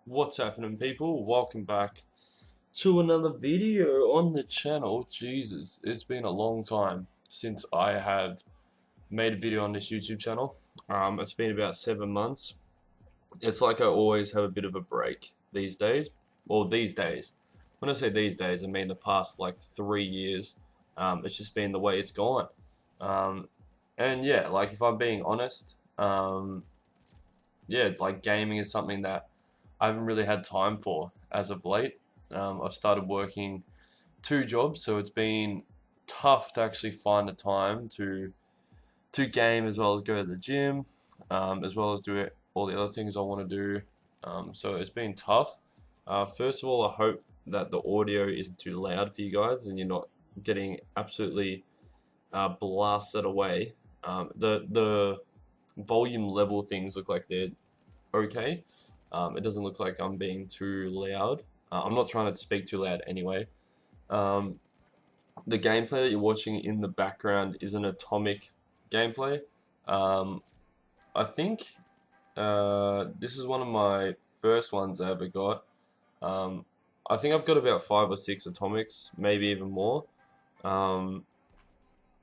What's happening, people? Welcome back to another video on the channel. Jesus, it's been a long time since I have made a video on this YouTube channel. It's been about 7 months. It's like I always have a bit of a break these days. Well, these days. When I say these days, I mean the past like 3 years. It's just been the way it's gone. Um, and yeah, like if I'm being honest, yeah, like gaming is something that I haven't really had time for as of late. I've started working two jobs, so it's been tough to actually find the time to game as well as go to the gym, as well as do all the other things I want to do. So it's been tough. First of all, I hope that the audio isn't too loud for you guys and you're not getting absolutely blasted away. The volume level things look like they're okay. It doesn't look like I'm being too loud. I'm not trying to speak too loud anyway. Um, the gameplay that you're watching in the background is an Atomic gameplay. Um, I think this is one of my first ones I ever got. Um, I think I've got about 5 or 6 Atomics, maybe even more. Um,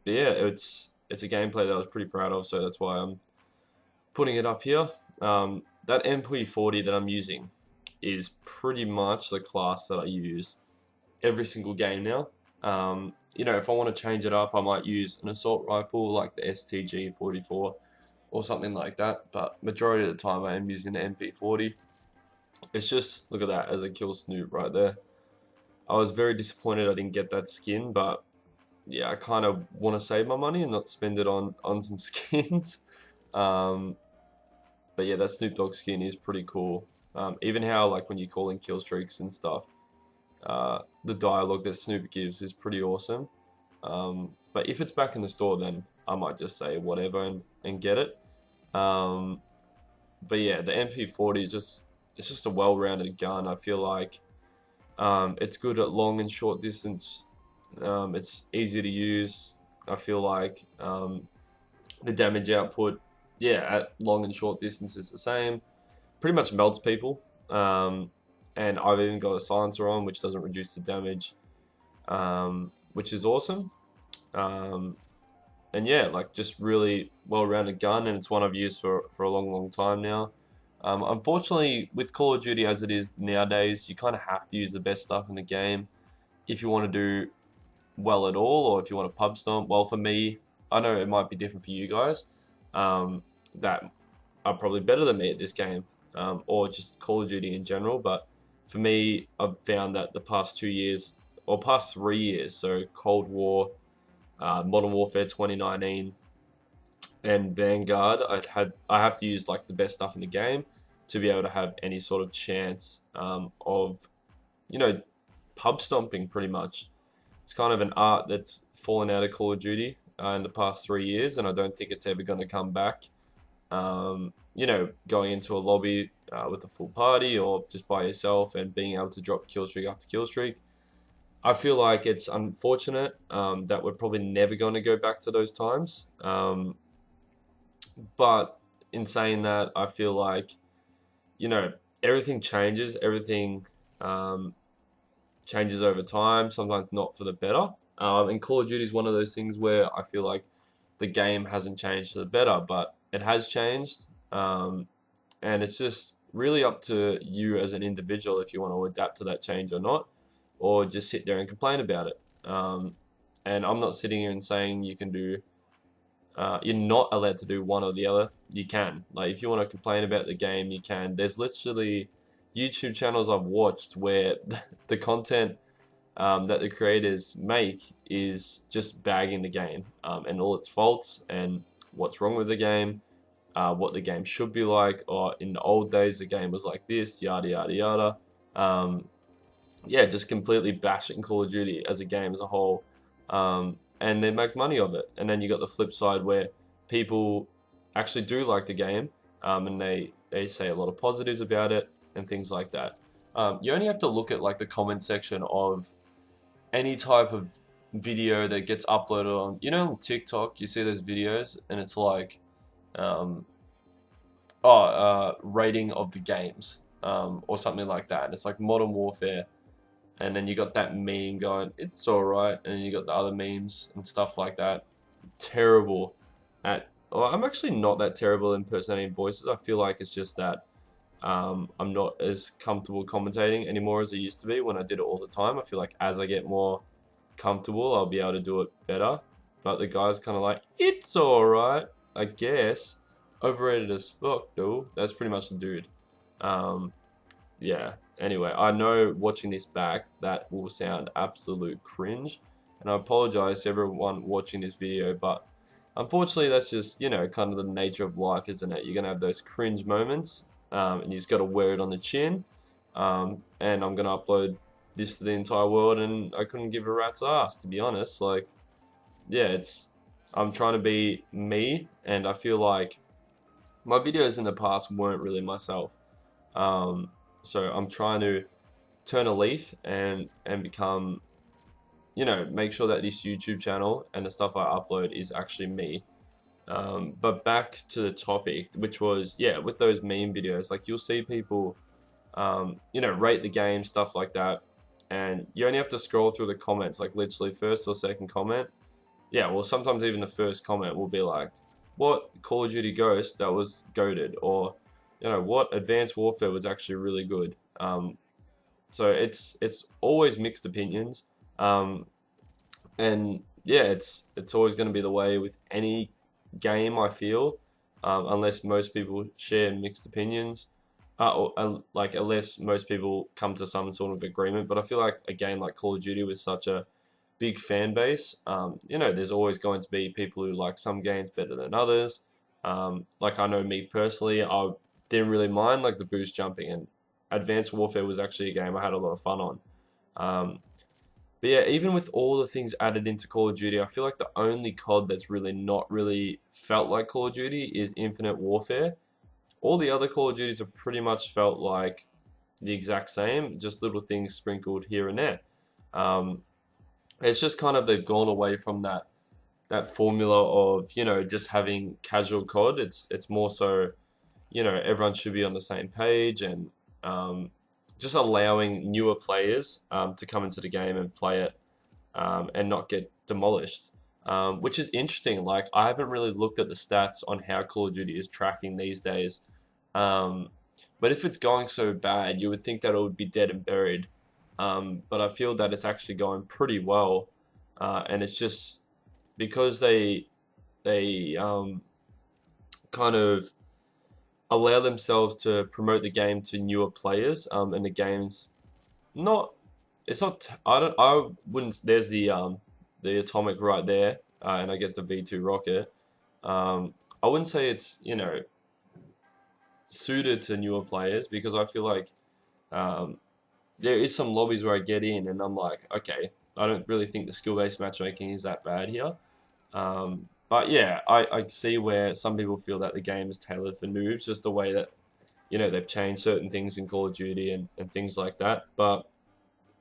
but yeah, it's a gameplay that I was pretty proud of, so that's why I'm putting it up here. That MP40 that I'm using is pretty much the class that I use every single game now. If I want to change it up, I might use an assault rifle like the STG 44 or something like that. But majority of the time, I am using the MP40. It's just look at that as a kill snoop right there. I was very disappointed I didn't get that skin, but yeah, I kind of want to save my money and not spend it on some skins. Um, But yeah, that Snoop Dogg skin is pretty cool. Even how like when you call in kill streaks and stuff, the dialogue that Snoop gives is pretty awesome. But if it's back in the store, then I might just say whatever and get it. Um, but yeah, the MP40 is just a well-rounded gun. I feel like it's good at long and short distance. It's easy to use. I feel like the damage output, yeah, at long and short distance is the same. Pretty much melts people. And I've even got a silencer on, which doesn't reduce the damage, which is awesome. Um, and yeah, like just really well-rounded gun, and it's one I've used for a long, long time now. Unfortunately, with Call of Duty as it is nowadays, you kind of have to use the best stuff in the game if you want to do well at all, or if you want to pub stomp. Well, for me, I know it might be different for you guys. That are probably better than me at this game, or just Call of Duty in general. But for me, I've found that the past 2 years, or past 3 years, so Cold War, Modern Warfare 2019, and Vanguard, I have to use like the best stuff in the game to be able to have any sort of chance of you know pub stomping. Pretty much, it's kind of an art that's fallen out of Call of Duty in the past 3 years, and I don't think it's ever going to come back. Going into a lobby with a full party or just by yourself and being able to drop kill streak after kill streak. I feel like it's unfortunate that we're probably never going to go back to those times. But in saying that, I feel like, you know, everything changes, everything um, changes over time, sometimes not for the better. And Call of Duty is one of those things where I feel like the game hasn't changed for the better, but it has changed. And it's just really up to you as an individual if you want to adapt to that change or not, or just sit there and complain about it. And I'm not sitting here and saying you're not allowed to do one or the other. You can. Like, if you want to complain about the game, you can. There's literally YouTube channels I've watched where the content that the creators make is just bagging the game and all its faults and what's wrong with the game, what the game should be like, or in the old days the game was like this, yada yada yada. Um, yeah, just completely bashing Call of Duty as a game as a whole, and they make money of it. And then you got the flip side where people actually do like the game, and they say a lot of positives about it and things like that. You only have to look at like the comment section of any type of video that gets uploaded on, on TikTok. You see those videos, and it's like, um, rating of the games. or something like that. And it's like Modern Warfare, and then you got that meme going, it's alright, and then you got the other memes and stuff like that. Terrible at, well, I'm actually not that terrible in impersonating voices. I feel like it's just that I'm not as comfortable commentating anymore as I used to be when I did it all the time. I feel like as I get more comfortable, I'll be able to do it better. But the guy's kind of like, it's alright, I guess. Overrated as fuck, though. That's pretty much the dude. Yeah. Anyway, I know watching this back, that will sound absolute cringe. And I apologize to everyone watching this video, but unfortunately, that's just, you know, kind of the nature of life, isn't it? You're going to have those cringe moments, and you just got to wear it on the chin. And I'm going to upload this to the entire world, and I couldn't give a rat's ass, to be honest. Like, yeah, I'm trying to be me, and I feel like my videos in the past weren't really myself. So I'm trying to turn a leaf and become, you know, make sure that this YouTube channel and the stuff I upload is actually me. But back to the topic, which was, yeah, with those meme videos, like you'll see people, you know, rate the game, stuff like that. And you only have to scroll through the comments, like literally first or second comment. Yeah, well, sometimes even the first comment will be like, what Call of Duty Ghost that was goated, or, you know, what Advanced Warfare was actually really good. So it's always mixed opinions. And yeah, it's always going to be the way with any game, I feel, unless most people share mixed opinions, like unless most people come to some sort of agreement. But I feel like a game like Call of Duty with such a big fan base, you know, there's always going to be people who like some games better than others. Like I know me personally, I didn't really mind like the boost jumping, and Advanced Warfare was actually a game I had a lot of fun on. But yeah, even with all the things added into Call of Duty, I feel like the only COD that's really not really felt like Call of Duty is Infinite Warfare. All the other Call of Duties have pretty much felt like the exact same, just little things sprinkled here and there. It's just kind of they've gone away from that formula of, you know, just having casual COD. It's more so, you know, everyone should be on the same page, and just allowing newer players to come into the game and play it, and not get demolished, which is interesting. Like I haven't really looked at the stats on how Call of Duty is tracking these days, but if it's going so bad, you would think that it would be dead and buried, but I feel that it's actually going pretty well, and it's just because they kind of allow themselves to promote the game to newer players, and the game's not, it's not, I wouldn't, there's the atomic right there, and I get the V2 rocket. I wouldn't say it's, you know, suited to newer players, because I feel like there is some lobbies where I get in and I'm like, okay, I don't really think the skill-based matchmaking is that bad here. But yeah, I see where some people feel that the game is tailored for noobs, just the way that, you know, they've changed certain things in Call of Duty and things like that. But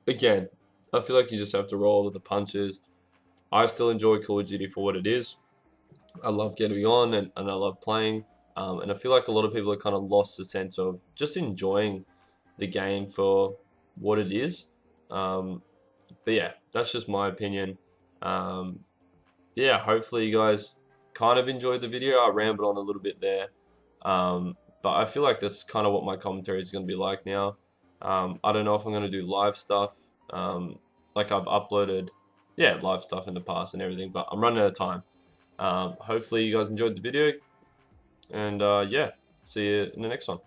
again, I feel like you just have to roll with the punches. I still enjoy Call of Duty for what it is. I love getting on, and I love playing. And I feel like a lot of people have kind of lost the sense of just enjoying the game for what it is. But yeah, that's just my opinion. Yeah, hopefully you guys kind of enjoyed the video. I rambled on a little bit there. But I feel like that's kind of what my commentary is going to be like now. I don't know if I'm going to do live stuff. Like I've uploaded, yeah, live stuff in the past and everything, but I'm running out of time. Hopefully you guys enjoyed the video. And yeah, see you in the next one.